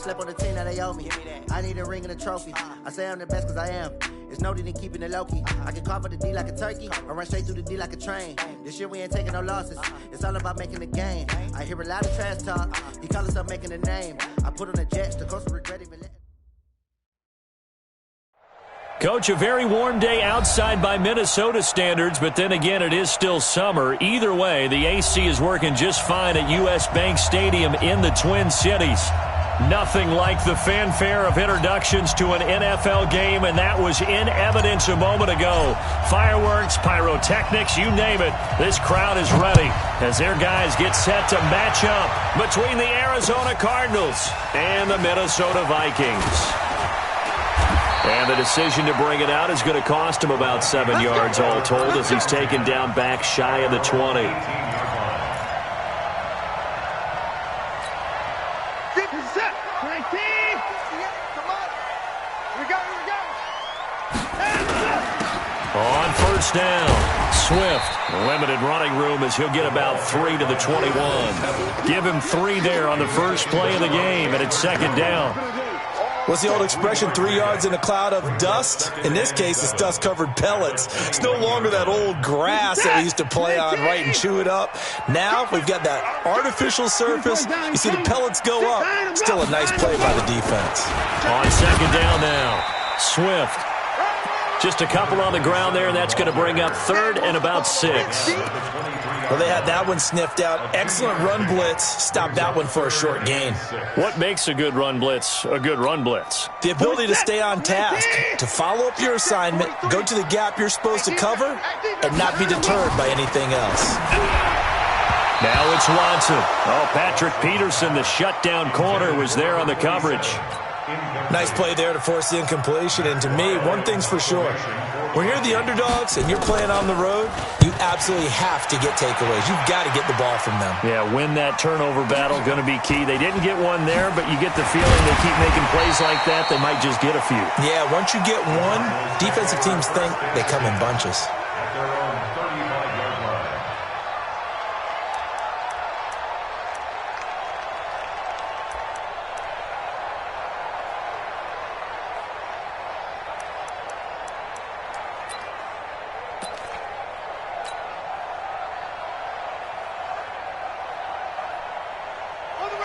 slept on the team, now they owe me. I need a ring and a trophy. I say I'm the best because I am. It's no need in keeping it low-key. I can carve up the D like a turkey or run straight through the D like a train. This year we ain't taking no losses. It's all about making the game. I hear a lot of trash talk. He call himself making a name. I put on the Jets. The coach will regret even letting. Coach, a very warm day outside by Minnesota standards, but then again, it is still summer. Either way, the AC is working just fine at U.S. Bank Stadium in the Twin Cities. Nothing like the fanfare of introductions to an NFL game, and that was in evidence a moment ago. Fireworks, pyrotechnics, you name it. This crowd is ready as their guys get set to match up between the Arizona Cardinals and the Minnesota Vikings. And the decision to bring it out is going to cost him about 7 yards all told as he's taken down back shy of the 20. On first down, Swift, limited running room as he'll get about 3 to the 21. Give him 3 there on the first play of the game, and it's second down. What's the old expression, 3 yards in a cloud of dust? In this case, it's dust-covered pellets. It's no longer that old grass that we used to play on, right, and chew it up. Now we've got that artificial surface. You see the pellets go up. Still a nice play by the defense. On second down now, Swift. Just a couple on the ground there, and that's going to bring up third and about 6. Well, they had that one sniffed out. Excellent run blitz. Stopped that one for a short gain. What makes a good run blitz a good run blitz? The ability to stay on task, to follow up your assignment, go to the gap you're supposed to cover, and not be deterred by anything else. Now it's Watson. Oh, Patrick Peterson, the shutdown corner, was there on the coverage. Nice play there to force the incompletion. And to me, one thing's for sure. When you're the underdogs and you're playing on the road, you absolutely have to get takeaways. You've got to get the ball from them. Yeah, win that turnover battle, going to be key. They didn't get one there, but you get the feeling they keep making plays like that, they might just get a few. Yeah, once you get one, defensive teams think they come in bunches.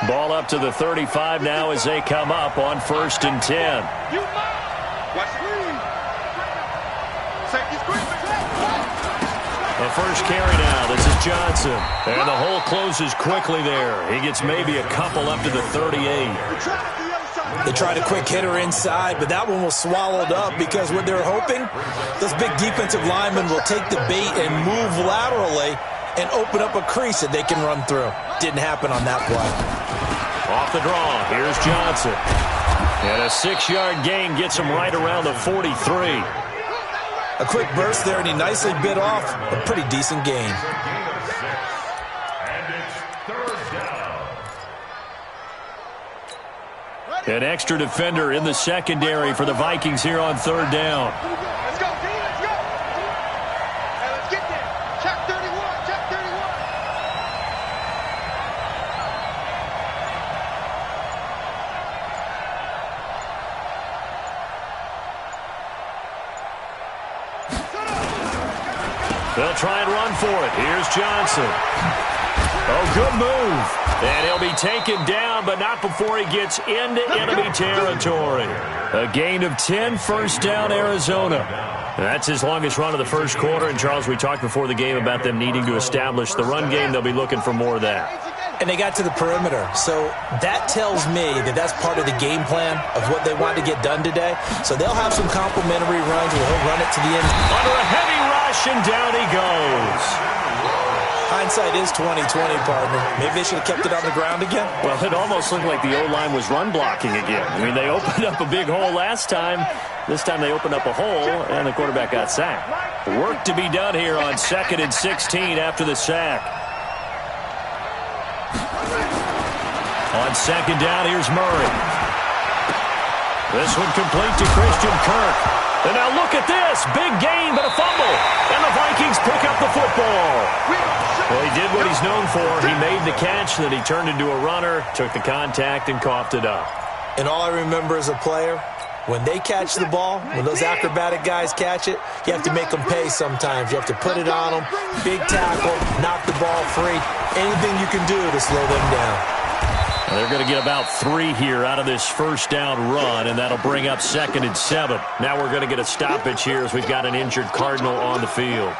Ball up to the 35 now as they come up on 1st and 10. The first carry now. This is Johnson. And the hole closes quickly there. He gets maybe a couple up to the 38. They tried a quick hitter inside, but that one was swallowed up because what they're hoping, those big defensive linemen will take the bait and move laterally and open up a crease that they can run through. Didn't happen on that play. Off the draw, here's Johnson. And a 6-yard gain gets him right around the 43. A quick burst there, and he nicely bit off a pretty decent gain. An extra defender in the secondary for the Vikings here on 3rd down. Let's go, D, let's go. Hey, let's get there. Check 31, check 31. They'll try and run for it. Here's Johnson. Oh, good move. And he'll be taken down, but not before he gets into enemy territory. A gain of 10, first down, Arizona. That's his longest run of the first quarter. And, Charles, we talked before the game about them needing to establish the run game. They'll be looking for more of that. And they got to the perimeter. So that tells me that that's part of the game plan of what they want to get done today. So they'll have some complimentary runs where he'll run it to the end. Under a heavy rush, and down he goes. Hindsight is 20/20, partner. Maybe they should have kept it on the ground again. Well, it almost looked like the O-line was run blocking again. I mean, they opened up a big hole last time. This time they opened up a hole, and the quarterback got sacked. Work to be done here on 2nd and 16 after the sack. On 2nd down, here's Murray. This one complete to Christian Kirk. And now look at this. Big gain, but a fumble. And the Vikings pick up the football. Well, he did what he's known for. He made the catch, then he turned into a runner, took the contact, and coughed it up. And all I remember as a player, when they catch the ball, when those acrobatic guys catch it, you have to make them pay sometimes. You have to put it on them, big tackle, knock the ball free. Anything you can do to slow them down. They're going to get about 3 here out of this first down run, and that'll bring up 2nd and 7. Now we're going to get a stoppage here as we've got an injured Cardinal on the field.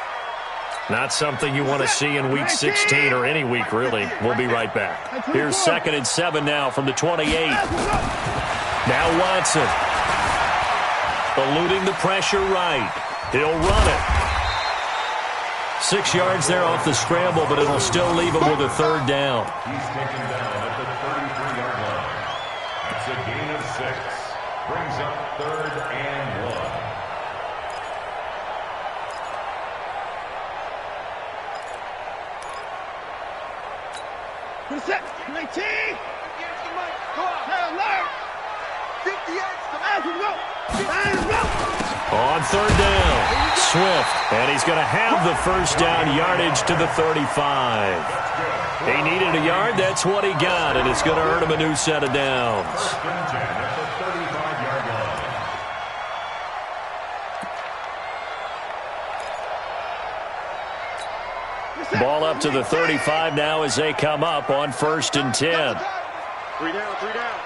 Not something you want to see in Week 16 or any week, really. We'll be right back. Here's 2nd and 7 now from the 28. Now Watson. Eluding the pressure right. He'll run it. 6 yards there off the scramble, but it'll still leave him with a 3rd down. He's taken down at the 33-yard line. It's a gain of 6. Brings up 3rd and 1. Set, 19. Go on. Hell no. 50 yards. On 3rd down, Swift, and he's going to have the first down yardage to the 35. He needed a yard, that's what he got, and it's going to earn him a new set of downs. Ball up to the 35 now as they come up on 1st and 10. 3 down, 3 down.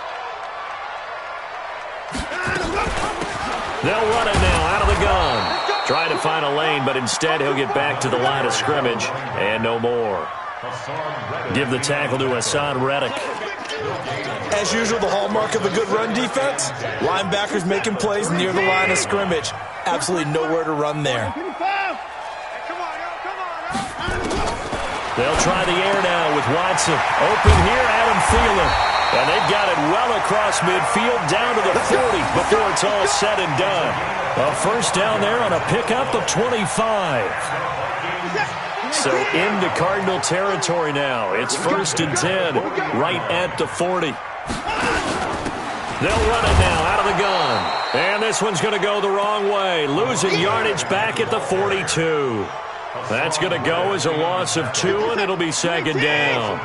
They'll run it now out of the gun. Trying to find a lane, but instead he'll get back to the line of scrimmage and no more. Give the tackle to Hassan Reddick. As usual, the hallmark of a good run defense, linebackers making plays near the line of scrimmage. Absolutely nowhere to run there. They'll try the air now with Watson. Open here, Adam Thielen. And they've got it well across midfield down to the 40 before it's all said and done. A first down there on a pickup of 25. So into Cardinal territory now. It's 1st and 10, right at the 40. They'll run it now out of the gun. And this one's going to go the wrong way. Losing yardage back at the 42. That's going to go as a loss of 2, and it'll be 2nd down.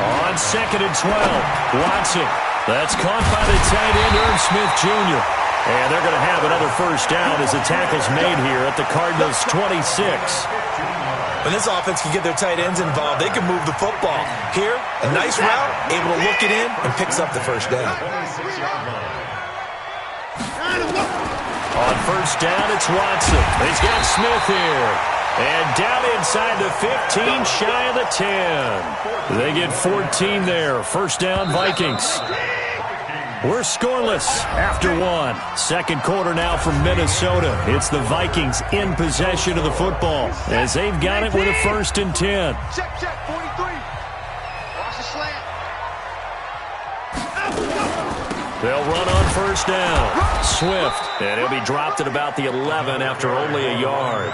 On 2nd and 12, Watson. That's caught by the tight end, Irv Smith Jr. And they're going to have another first down as the tackle's made here at the Cardinals' 26. When this offense can get their tight ends involved, they can move the football. Here, a nice route, able to look it in, and picks up the first down. On first down, it's Watson. He's got Smith here. And down inside the 15, shy of the 10. They get 14 there. First down, Vikings. We're scoreless after 1. 2nd quarter now from Minnesota. It's the Vikings in possession of the football as they've got it with a 1st and 10. Check, 43. Watch the slant. They'll run on first down. Swift, and he'll be dropped at about the 11 after only a yard.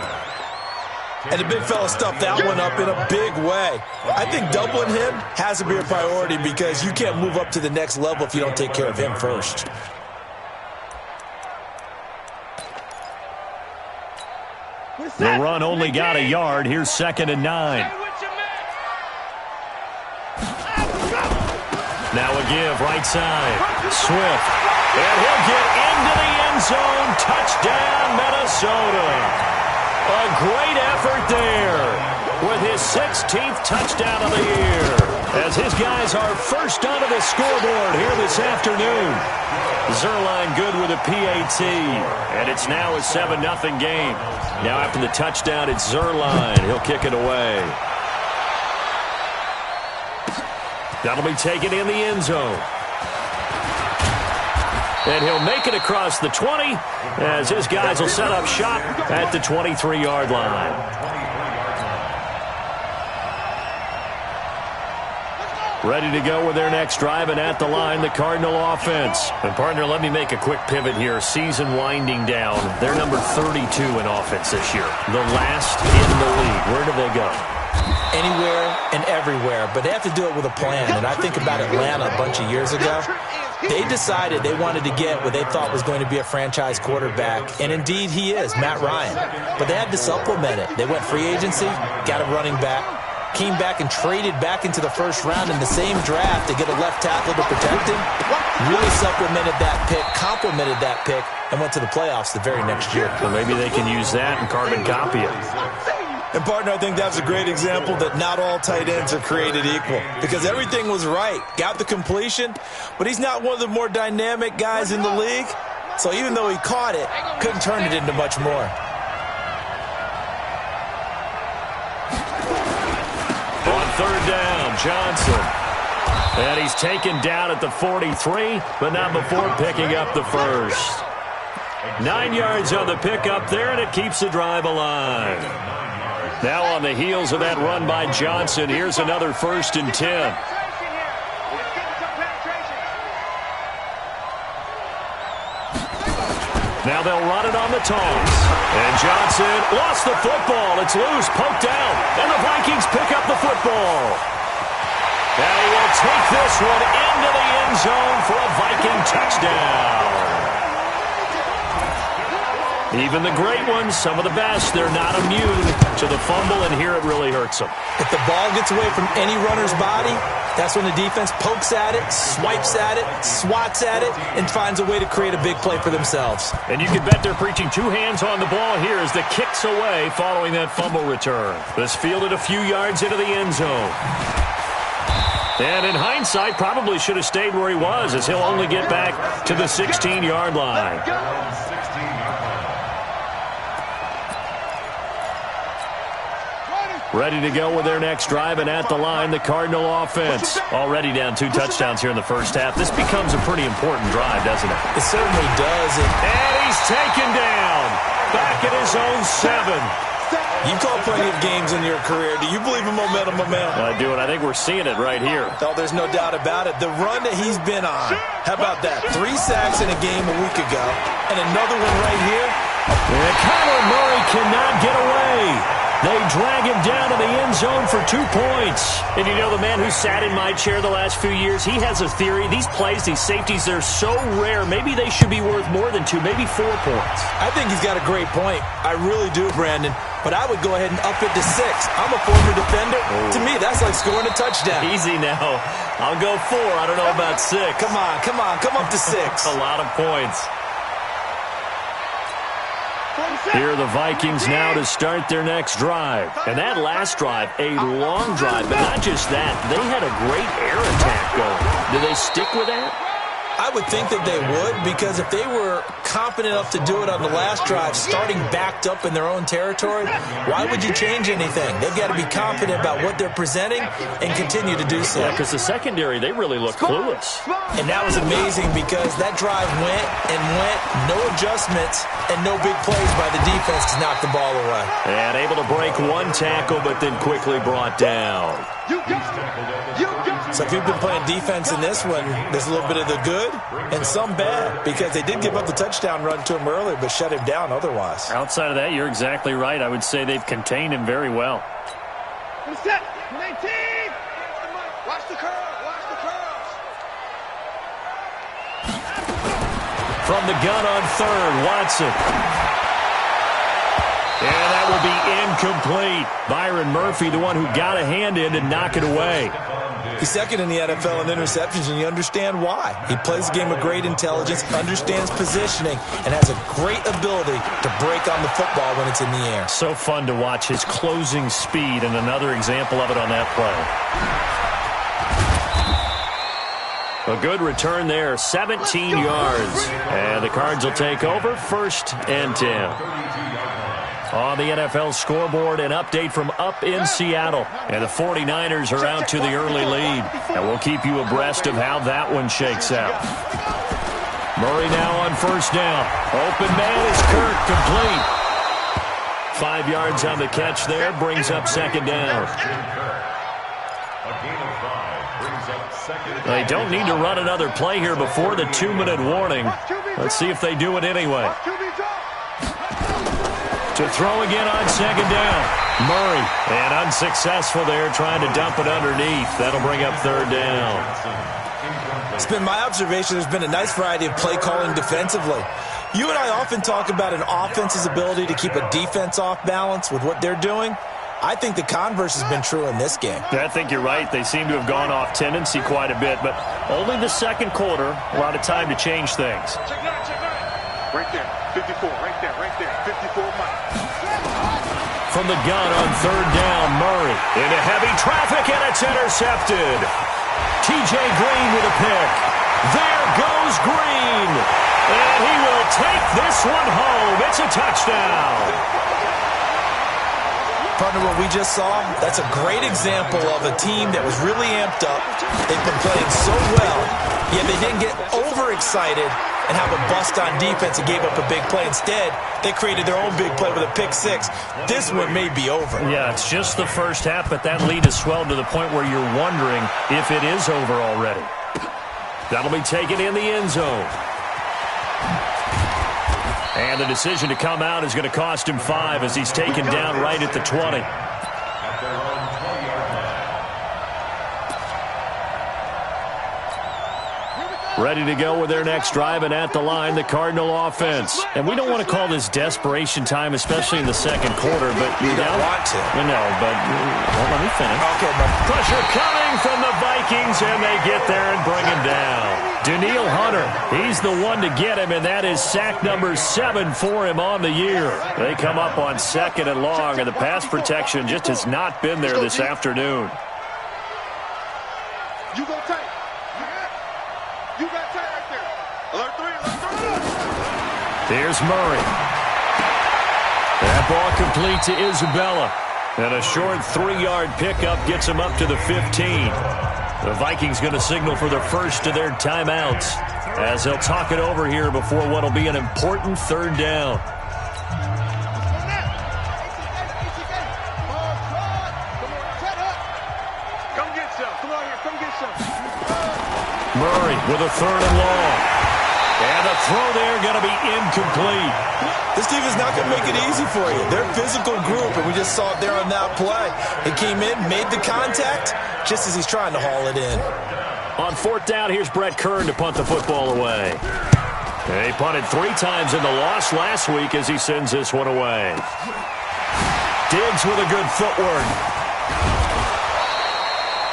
And the big fella stuffed that one up in a big way. I think doubling him has to be a priority because you can't move up to the next level if you don't take care of him first. The run only got a yard. Here's 2nd and 9. Now a give, right side. Swift. And he'll get into the end zone. Touchdown, Minnesota. A great effort there with his 16th touchdown of the year as his guys are first onto the scoreboard here this afternoon. Zerline good with a PAT, and it's now a 7-0 game. Now after the touchdown, it's Zerline. He'll kick it away. That'll be taken in the end zone. And he'll make it across the 20 as his guys will set up shop at the 23-yard line. Ready to go with their next drive, and at the line, the Cardinal offense. And, partner, let me make a quick pivot here. Season winding down. They're number 32 in offense this year. The last in the league. Where do they go? Anywhere and everywhere, but they have to do it with a plan. And I think about Atlanta a bunch of years ago. They decided they wanted to get what they thought was going to be a franchise quarterback, and indeed he is, Matt Ryan. But they had to supplement it. They went free agency, got a running back, came back and traded back into the first round in the same draft to get a left tackle to protect him. Really supplemented that pick, complemented that pick, and went to the playoffs the very next year. So maybe they can use that and carbon copy it. And, partner, I think that's a great example that not all tight ends are created equal because everything was right. Got the completion, but he's not one of the more dynamic guys in the league. So even though he caught it, couldn't turn it into much more. On third down, Johnson. And he's taken down at the 43, but not before picking up the first. 9 yards on the pickup there, and it keeps the drive alive. Now on the heels of that run by Johnson, here's another 1st and 10. Now they'll run it on the toss. And Johnson lost the football. It's loose, poked out, and the Vikings pick up the football. And he will take this one into the end zone for a Viking touchdown. Even the great ones, some of the best, they're not immune to the fumble, and here it really hurts them. If the ball gets away from any runner's body, that's when the defense pokes at it, swipes at it, swats at it, and finds a way to create a big play for themselves. And you can bet they're preaching 2 hands on the ball here as the kick's away following that fumble return. This fielded a few yards into the end zone. And in hindsight, probably should have stayed where he was as he'll only get back to the 16-yard line. Ready to go with their next drive, and at the line, the Cardinal offense. Already down 2 touchdowns here in the first half. This becomes a pretty important drive, doesn't it? It certainly does. And he's taken down. Back at his own 7. You've called plenty of games in your career. Do you believe in momentum, my man? I do, and I think we're seeing it right here. Oh, there's no doubt about it. The run that he's been on. How about that? 3 sacks in a game a week ago, and another one right here. And Kyler Murray cannot get away. They drag him down to the end zone for 2 points. And you know, the man who sat in my chair the last few years, he has a theory. These plays, these safeties, they're so rare. Maybe they should be worth more than 2, maybe 4 points. I think he's got a great point. I really do, Brandon. But I would go ahead and up it to 6. I'm a former defender. Oh. To me, that's like scoring a touchdown. Easy now. I'll go 4. I don't know about 6. Come on. Come up to 6. A lot of points. Here are the Vikings now to start their next drive. And that last drive, a long drive, but not just that. They had a great air attack going. Do they stick with that? I would think that they would, because if they were confident enough to do it on the last drive, starting backed up in their own territory, why would you change anything? They've got to be confident about what they're presenting and continue to do so. Yeah, because the secondary, they really look clueless. And that was amazing because that drive went, no adjustments, and no big plays by the defense to knock the ball away. And able to break 1 tackle, but then quickly brought down. So if you've been playing defense in this one, there's a little bit of the good and some bad, because they did give up the touchdown run to him earlier, but shut him down otherwise. Outside of that, you're exactly right. I would say they've contained him very well. Set. 19. Watch the curl. Watch the curls. From the gun on third, Watson. And that will be incomplete. Byron Murphy, the one who got a hand in to knock it away. He's second in the NFL in interceptions, and you understand why. He plays a game of great intelligence, understands positioning, and has a great ability to break on the football when it's in the air. So fun to watch his closing speed, and another example of it on that play. A good return there, 17 yards. And the Cards will take over, 1st and 10. On the NFL scoreboard, an update from up in Seattle. And the 49ers are out to the early lead. And we'll keep you abreast of how that one shakes out. Murray now on 1st down. Open man is Kirk, complete. 5 yards on the catch there, brings up 2nd down. They don't need to run another play here before the 2-minute warning. Let's see if they do it anyway. To throw again on 2nd down. Murray, and unsuccessful there, trying to dump it underneath. That'll bring up 3rd down. It's been my observation there's been a nice variety of play calling defensively. You and I often talk about an offense's ability to keep a defense off balance with what they're doing. I think the converse has been true in this game. I think you're right. They seem to have gone off tendency quite a bit, but only the second quarter, a lot of time to change things. Check nine. Right there, 54, right there, 54 miles. From the gun on third down, Murray into heavy traffic, and it's intercepted. T.J. Green with a pick. There goes Green. And he will take this one home. It's a touchdown. Partner, what we just saw, that's a great example of a team that was really amped up. They've been playing so well, yet they didn't get overexcited and have a bust on defense and gave up a big play. Instead, they created their own big play with a pick six. This one may be over. Yeah, it's just the first half, but that lead has swelled to the point where you're wondering if it is over already. That'll be taken in the end zone. And the decision to come out is going to cost him 5 as he's taken down right at the 20. Ready to go with their next drive, and at the line, the Cardinal offense. And we don't want to call this desperation time, especially in the second quarter, but you don't want to. No, but well, let me finish. Okay, but pressure coming from the Vikings, and they get there and bring him down. Danielle Hunter, he's the one to get him, and that is sack number 7 for him on the year. They come up on second and long, and the pass protection just has not been there this afternoon. You go tight. You got tight right there. Alert 3. Here's Murray. That ball complete to Isabella. And a short 3-yard pickup gets him up to the 15. The Vikings going to signal for the first of their timeouts as they'll talk it over here before what will be an important third down. Come get some. Come on here. Come get some. Murray with a third and long. And the throw there going to be incomplete. this team is not going to make it easy for you. They're a physical group, and we just saw it there on that play. He came in, made the contact, just as he's trying to haul it in. On fourth down, here's Brett Kern to punt the football away. He punted 3 times in the loss last week as he sends this one away. Diggs with a good footwork.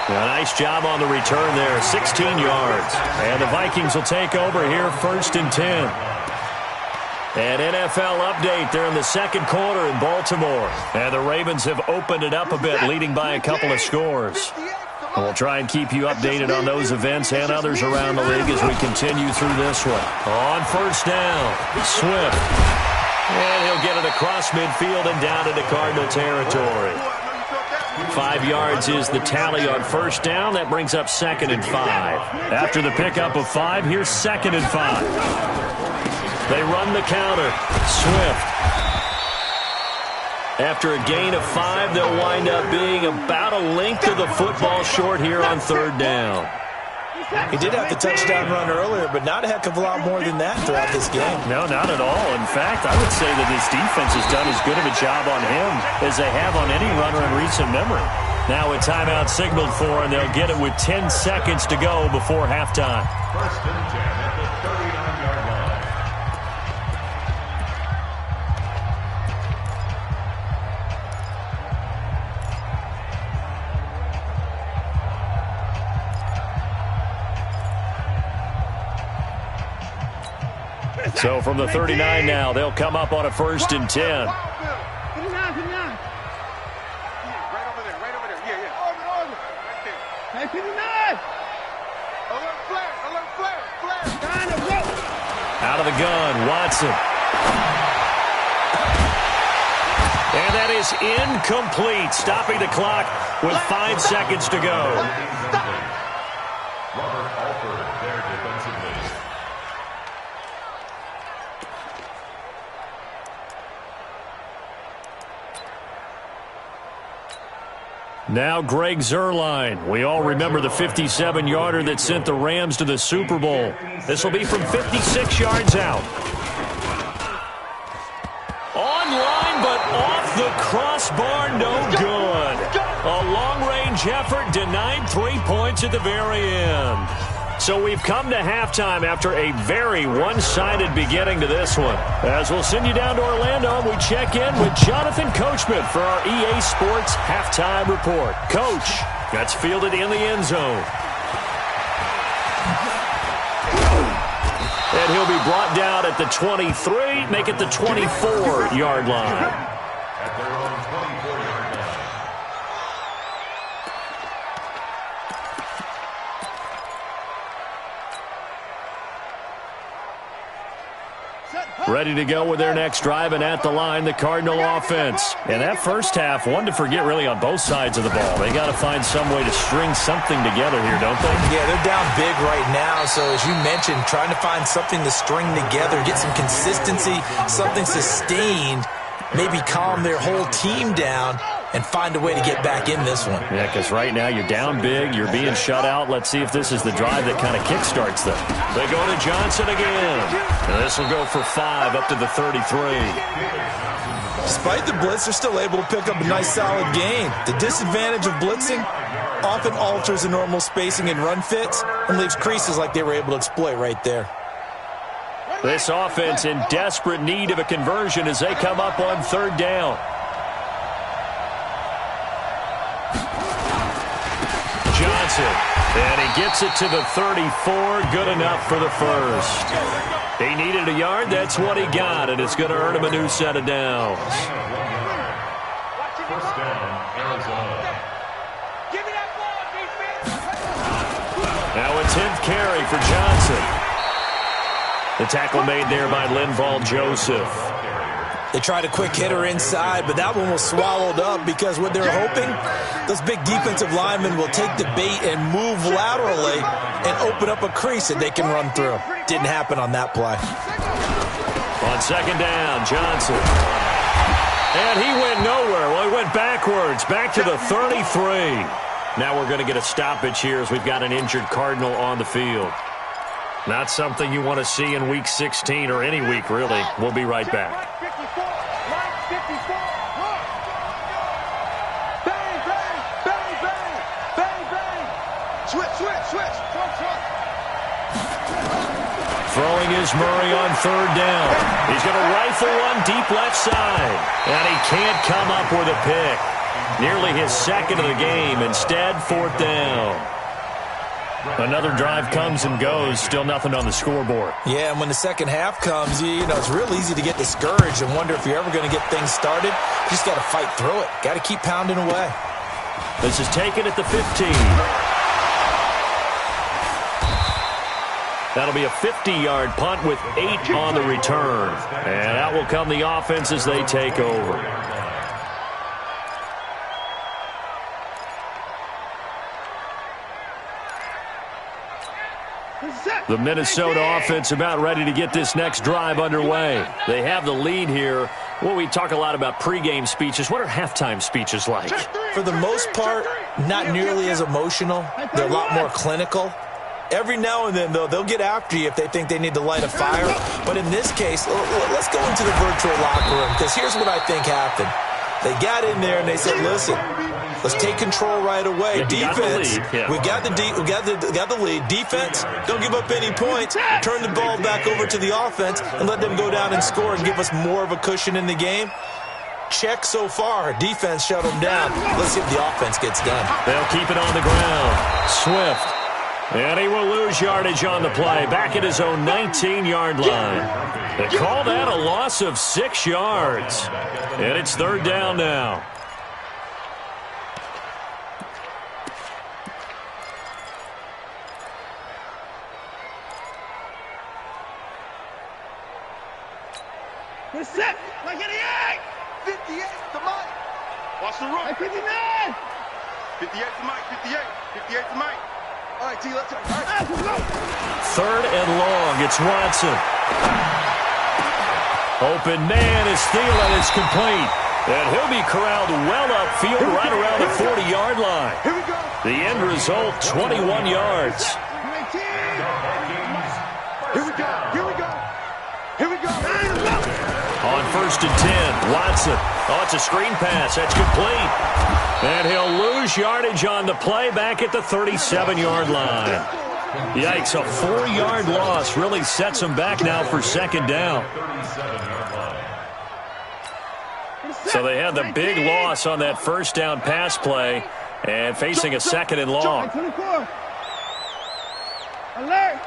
A nice job on the return there, 16 yards. And the Vikings will take over here, 1st and 10. An NFL update. They're in the second quarter in Baltimore. And the Ravens have opened it up a bit, leading by a couple of scores. And we'll try and keep you updated on those events and others around the league as we continue through this one. On first down, Swift. And he'll get it across midfield and down into Cardinal territory. 5 yards is the tally on first down. That brings up 2nd and 5. After the pickup of 5, here's 2nd and 5. They run the counter. Swift. After a gain of 5, they'll wind up being about a length of the football short here on 3rd down. He did have the touchdown run earlier, but not a heck of a lot more than that throughout this game. No, not at all. In fact, I would say that this defense has done as good of a job on him as they have on any runner in recent memory. Now a timeout signaled for, and they'll get it with 10 seconds to go before halftime. 1st and 10 at the 39-yard line. So from the 39 now, they'll come up on a 1st and 10. Right over there. Yeah. Right there. Hey, 59! Alert flag. Out of the gun, Watson. And that is incomplete, stopping the clock with 5 seconds to go. Robert Alford there defensively. Now Greg Zuerlein. We all remember the 57-yarder that sent the Rams to the Super Bowl. This will be from 56 yards out. Online, but off the crossbar, no good. A long-range effort denied 3 points at the very end. So we've come to halftime after a very one-sided beginning to this one. As we'll send you down to Orlando, we check in with Jonathan Coachman for our EA Sports Halftime Report. Coach, that's fielded in the end zone. And he'll be brought down at the 23, make it the 24-yard line. At their own 24-yard line. Ready to go with their next drive, and at the line, the Cardinal offense. And that first half, one to forget really on both sides of the ball. They got to find some way to string something together here, don't they? Yeah, they're down big right now. So as you mentioned, trying to find something to string together, get some consistency, something sustained, maybe calm their whole team down and find a way to get back in this one. Yeah, because right now you're down big, you're being shut out. Let's see if this is the drive that kind of kickstarts them. They go to Johnson again. And this will go for 5 up to the 33. Despite the blitz, they're still able to pick up a nice solid gain. The disadvantage of blitzing often alters the normal spacing and run fits and leaves creases like they were able to exploit right there. This offense in desperate need of a conversion as they come up on 3rd down. Johnson, and he gets it to the 34, good enough for the first. He needed a yard, that's what he got, and it's going to earn him a new set of downs. First down, Arizona. Now a 10th carry for Johnson. The tackle made there by Linval Joseph. They tried a quick hitter inside, but that one was swallowed up because what they're hoping, those big defensive linemen will take the bait and move laterally and open up a crease that they can run through. Didn't happen on that play. On 2nd down, Johnson. And he went nowhere. Well, he went backwards, back to the 33. Now we're going to get a stoppage here as we've got an injured Cardinal on the field. Not something you want to see in Week 16 or any week, really. We'll be right back. Throwing is Murray on 3rd down. He's going to rifle one deep left side. And he can't come up with a pick. Nearly his 2nd of the game. Instead, 4th down. Another drive comes and goes. Still nothing on the scoreboard. Yeah, and when the second half comes, you know, it's real easy to get discouraged and wonder if you're ever going to get things started. You just got to fight through it. Got to keep pounding away. This is taken at the 15. That'll be a 50-yard punt with 8 on the return. And out will come the offense as they take over. The Minnesota offense about ready to get this next drive underway. They have the lead here. Well, we talk a lot about pregame speeches. What are halftime speeches like? For the most part, not nearly as emotional. They're a lot more clinical. Every now and then, though, they'll get after you if they think they need to light a fire. But in this case, let's go into the virtual locker room, because here's what I think happened. They got in there and they said, listen, let's take control right away. Defense, we got the lead. Defense, don't give up any points. Turn the ball back over to the offense and let them go down and score and give us more of a cushion in the game. Check so far. Defense shut them down. Let's see if the offense gets done. They'll keep it on the ground. Swift. And he will lose yardage on the play. Back at his own 19-yard line. They call that a loss of 6 yards. And it's 3rd down now. We're set. Like 88. 58 to Mike. Watch the run. 59. 58 to Mike. 58. 58 to Mike. All right, T, let's go. All right, let's go. 3rd and long. It's Watson. Open man is Thielen. It's complete. And he'll be corralled well upfield right around the 40-yard line. Here we go. The end result, 21 yards. 19. Here we go. Here we go. Here we go. On 1st and 10, Watson. Oh, it's a screen pass. That's complete. And he'll lose yardage on the play back at the 37-yard line. Yikes, a 4-yard loss really sets them back now for second down. So they had the big loss on that first down pass play and facing a second and long. Alert!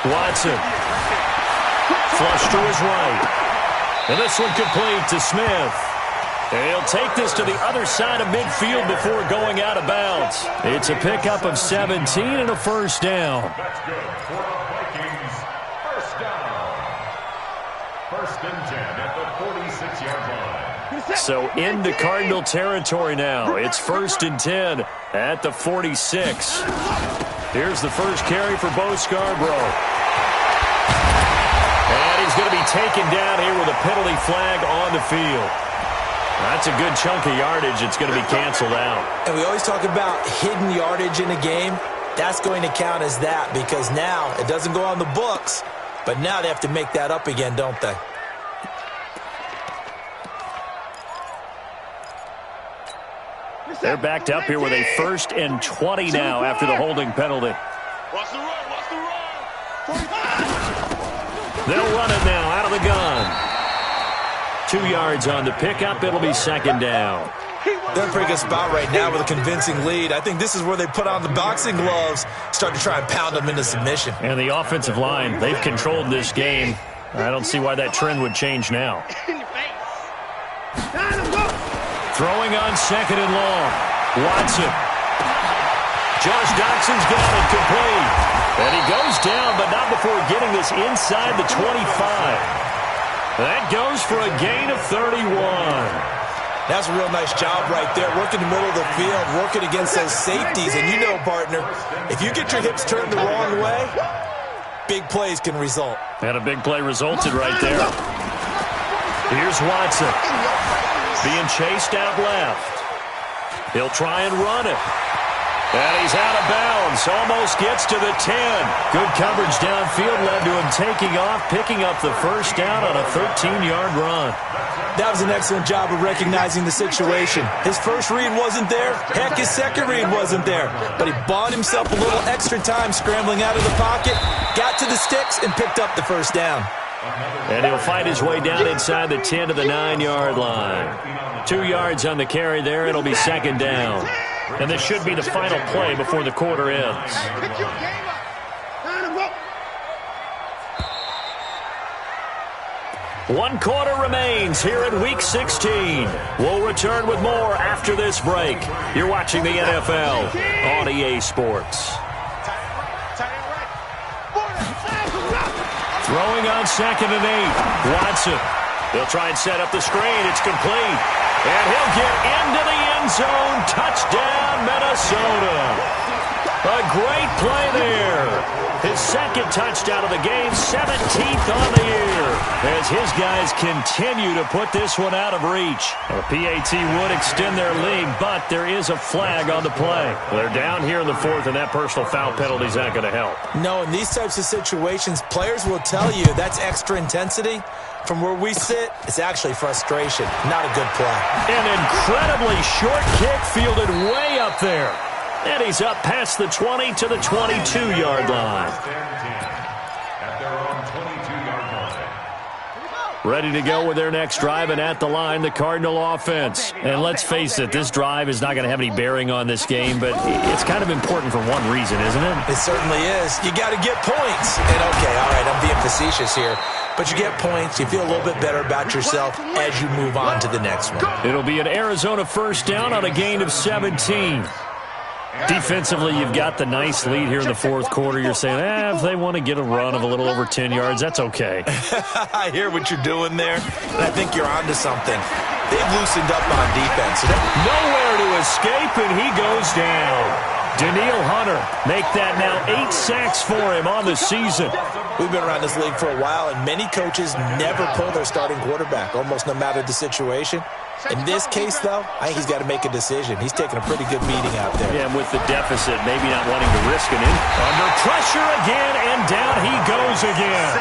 Watson. Flush to his right. And this one complete to Smith. And he'll take this to the other side of midfield before going out of bounds. It's a pickup of 17 and a first down. That's good for the Vikings. First down. First and 10 at the 46-yard line. So into Cardinal territory now. It's first and 10 at the 46. Here's the first carry for Bo Scarborough. And he's going to be taken down here with a penalty flag on the field. That's a good chunk of yardage. It's going to be canceled out. And we always talk about hidden yardage in a game. That's going to count as that because now it doesn't go on the books, but now they have to make that up again, don't they? They're backed up here with a first and 20 now after the holding penalty. Watch the run, watch the run. They'll run it now out of the gun. 2 yards on the pickup. It'll be second down. They're in a pretty good spot right now with a convincing lead. I think this is where they put on the boxing gloves, start to try and pound them into submission. And the offensive line, they've controlled this game. I don't see why that trend would change now. Throwing on second and long. Watson. Josh Doxson's got it complete. And he goes down, but not before getting this inside the 25. That goes for a gain of 31. That's a real nice job right there. Working the middle of the field, working against those safeties. And you know, partner, if you get your hips turned the wrong way, big plays can result. And a big play resulted right there. Here's Watson. Being chased out left. He'll try and run it. And he's out of bounds. Almost gets to the 10. Good coverage downfield led to him taking off, picking up the first down on a 13-yard run. That was an excellent job of recognizing the situation. His first read wasn't there. Heck, his second read wasn't there. But he bought himself a little extra time scrambling out of the pocket, got to the sticks, and picked up the first down. And he'll fight his way down inside the 10 to the 9-yard line. 2 yards on the carry there. It'll be second down. And this should be the final play before the quarter ends. One quarter remains here in Week 16. We'll return with more after this break. You're watching the NFL on EA Sports. Throwing on second and 8. Watson. He'll try and set up the screen. It's complete. And he'll get into the end zone. Touchdown, Minnesota. A great play there. His second touchdown of the game, 17th on the year, as his guys continue to put this one out of reach. The PAT would extend their lead, but there is a flag on the play. They're down here in the fourth, and that personal foul penalty is not going to help. No, in these types of situations, players will tell you that's extra intensity. From where we sit, it's actually frustration. Not a good play. An incredibly short kick fielded way up there. And he's up past the 20 to the 22-yard line. Ready to go with their next drive, and at the line, the Cardinal offense. And let's face it, this drive is not going to have any bearing on this game, but it's kind of important for one reason, isn't it? It certainly is. You got to get points. And okay, all right, I'm being facetious here. But you get points, you feel a little bit better about yourself as you move on to the next one. It'll be an Arizona first down on a gain of 17. Defensively, you've got the nice lead here in the fourth quarter. You're saying, if they want to get a run of a little over 10 yards, that's okay. I hear what you're doing there, and I think you're onto something. They've loosened up on defense. Nowhere to escape, and he goes down. Danielle Hunter make that now 8 sacks for him on the season. We've been around this league for a while, and many coaches never pull their starting quarterback, almost no matter the situation. In this case, though, I think he's got to make a decision. He's taking a pretty good beating out there. Yeah, and with the deficit, maybe not wanting to risk it in. Under pressure again, and down he goes again.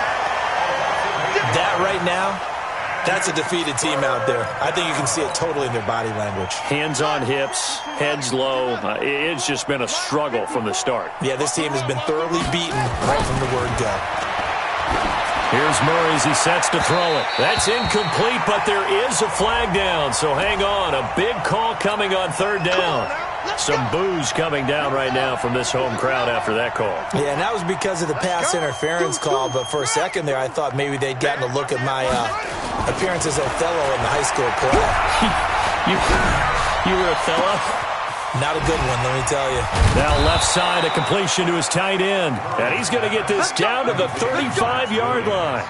That right now That's a defeated team out there. I think you can see it totally in their body language. Hands on hips, heads low. It's just been a struggle from the start. Yeah, this team has been thoroughly beaten right from the word go. Here's Murray as he sets to throw it. That's incomplete, but there is a flag down, so hang on. A big call coming on third down. Some boos coming down right now from this home crowd after that call. Yeah, and that was because of the pass interference call, but for a second there I thought maybe they'd gotten a look at my appearance as Othello in the high school play. You were Othello? Not a good one, let me tell you. Now left side, a completion to his tight end. And he's going to get this down to the 35-yard line.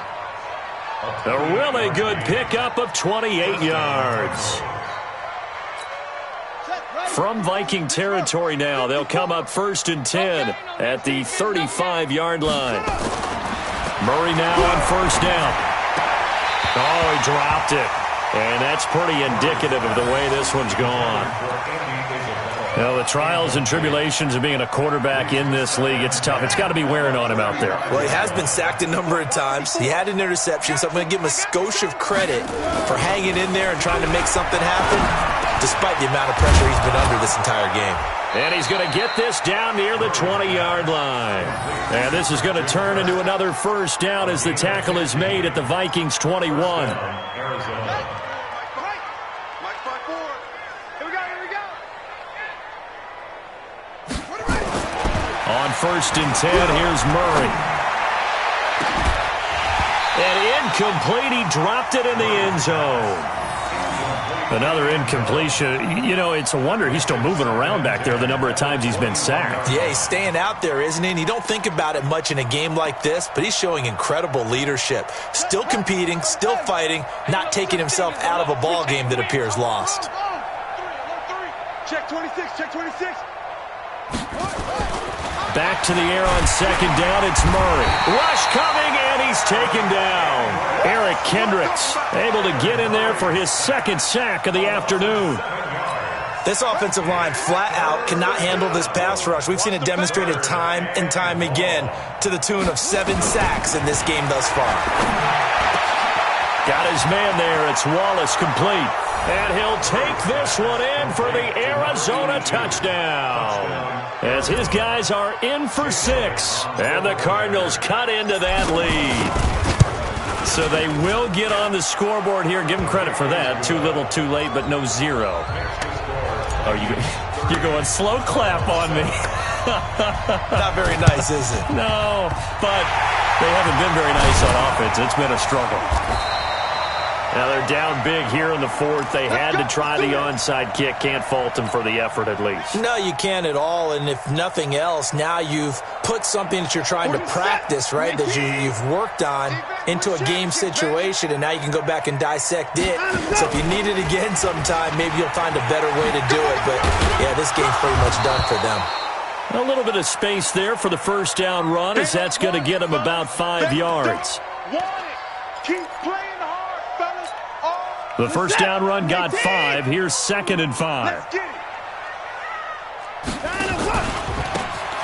A really good pickup of 28 yards. From Viking territory now, they'll come up 1st and 10 at the 35-yard line. Murray now on 1st down. Oh, he dropped it. And that's pretty indicative of the way this one's gone. Well, the trials and tribulations of being a quarterback in this league, it's tough. It's got to be wearing on him out there. Well, he has been sacked a number of times. He had an interception, so I'm going to give him a skosh of credit for hanging in there and trying to make something happen, despite the amount of pressure he's been under this entire game. And he's going to get this down near the 20-yard line. And this is going to turn into another 1st down as the tackle is made at the Vikings 21. On 1st and 10, here's Murray. And incomplete. He dropped it in the end zone. Another incompletion. You know, it's a wonder he's still moving around back there the number of times he's been sacked. Yeah, he's staying out there, isn't he? And you don't think about it much in a game like this, but he's showing incredible leadership. Still competing, still fighting, not taking himself out of a ball game that appears lost. Check 26, check 26. Back to the air on 2nd down, it's Murray. Rush coming, and he's taken down. Eric Kendricks able to get in there for his 2nd sack of the afternoon. This offensive line flat out cannot handle this pass rush. We've seen it demonstrated time and time again to the tune of 7 sacks in this game thus far. Got his man there. It's Wallace complete. And he'll take this one in for the Arizona touchdown. As his guys are in for 6. And the Cardinals cut into that lead. So they will get on the scoreboard here. Give them credit for that. Too little, too late, but no 0. Oh, you're going slow clap on me. Not very nice, is it? No, but they haven't been very nice on offense. It's been a struggle. Now they're down big here in the 4th. They had to try the onside kick. Can't fault them for the effort at least. No, you can't at all. And if nothing else, now you've put something that you're trying to practice, right, that you've worked on into a game situation, and now you can go back and dissect it. So if you need it again sometime, maybe you'll find a better way to do it. But, yeah, this game's pretty much done for them. A little bit of space there for the 1st down run, as that's going to get them about 5 yards. Keep playing hard, fellas. The 1st down run got 5. Here's 2nd and 5.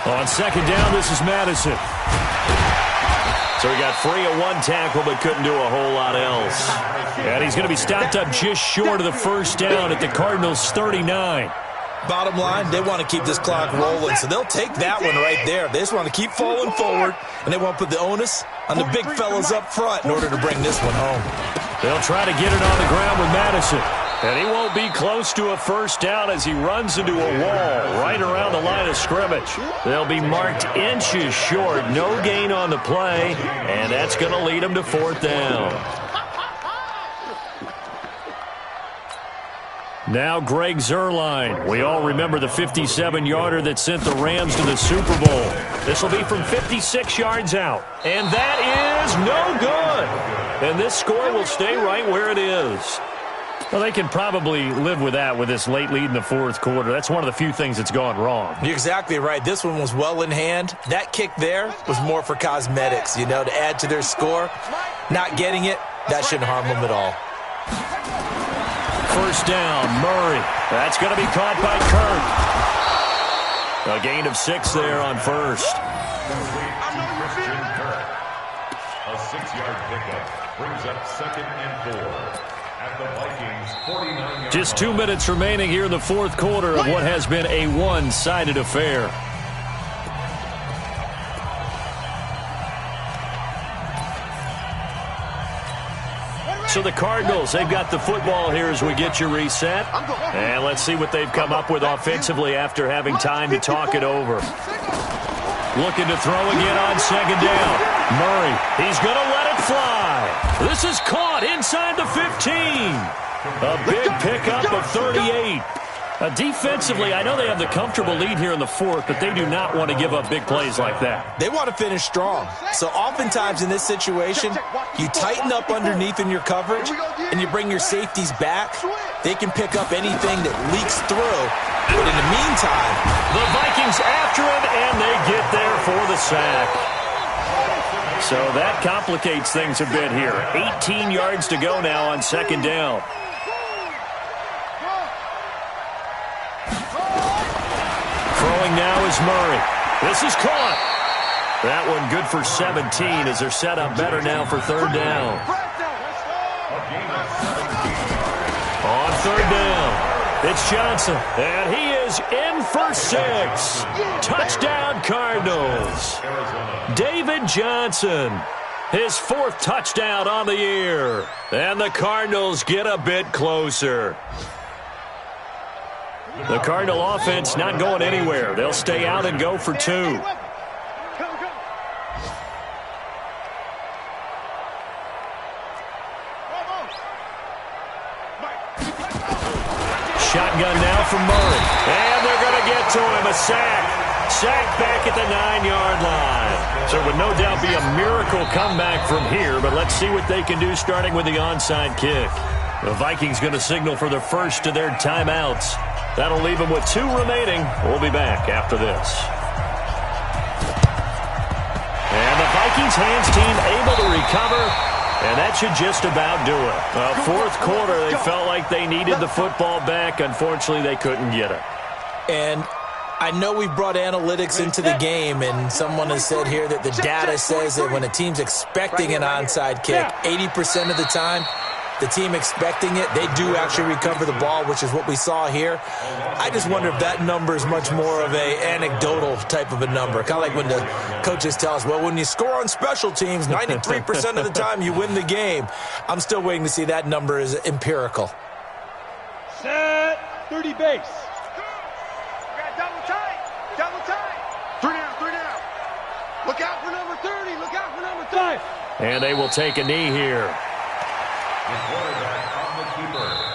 On 2nd down, this is Madison. So he got free of 1 tackle, but couldn't do a whole lot else. And he's going to be stopped up just short of the 1st down at the Cardinals' 39. Bottom line, they want to keep this clock rolling, so they'll take that one right there. They just want to keep falling forward, and they want to put the onus on the big fellas up front in order to bring this one home. They'll try to get it on the ground with Madison. And he won't be close to a 1st down as he runs into a wall right around the line of scrimmage. They'll be marked inches short. No gain on the play, and that's going to lead them to 4th down. Now Greg Zuerlein. We all remember the 57-yarder that sent the Rams to the Super Bowl. This will be from 56 yards out. And that is no good. And this score will stay right where it is. Well, they can probably live with that with this late lead in the 4th quarter. That's one of the few things that's gone wrong. You're exactly right. This one was well in hand. That kick there was more for cosmetics, you know, to add to their score. Not getting it, that shouldn't harm them at all. 1st down, Murray. That's going to be caught by Kirk. A gain of 6 there on 1st. 6-yard pickup brings up 2nd and 4. At the Vikings 49-yard Just 2 minutes remaining here in the fourth quarter of what has been a one-sided affair. So the Cardinals, they've got the football here as we get you reset. And let's see what they've come up with offensively after having time to talk it over. Looking to throw again on 2nd down. Murray, he's going to let it fly. This is caught inside the 15. A big pickup of 38. Defensively, I know they have the comfortable lead here in the fourth, but they do not want to give up big plays like that. They want to finish strong. So oftentimes in this situation, you tighten up underneath in your coverage, and you bring your safeties back. They can pick up anything that leaks through. But in the meantime, the Vikings after him, and they get there for the sack. So that complicates things a bit here. 18 yards to go now on 2nd down. Throwing now is Murray. This is caught. That one good for 17 as they're set up better now for 3rd down. On 3rd down, it's Johnson, and he is in for 6. Touchdown, Cardinals. David Johnson, his 4th touchdown on the year. And the Cardinals get a bit closer. The Cardinal offense not going anywhere. They'll stay out and go for 2. Shotgun now from Murray. And they're going to get to him. A sack. Sack back at the 9-yard line. So it would no doubt be a miracle comeback from here, but let's see what they can do starting with the onside kick. The Vikings going to signal for the first of their timeouts. That'll leave them with 2 remaining. We'll be back after this. And the Vikings hands team able to recover, and that should just about do it. Fourth quarter, they felt like they needed the football back. Unfortunately, they couldn't get it. and I know we've brought analytics into the game, and someone has said here that the data says that when a team's expecting an onside kick, 80% of the time, the team expecting it, they do actually recover the ball, which is what we saw here. I just wonder if that number is much more of a anecdotal type of a number. Kind of like when the coaches tell us, well, when you score on special teams, 93% of the time you win the game. I'm still waiting to see that number is empirical. Set, 30 base. Double tight. 3 down. Look out for number 30. Look out for number 30. And they will take a knee here. The quarterback on the keeper.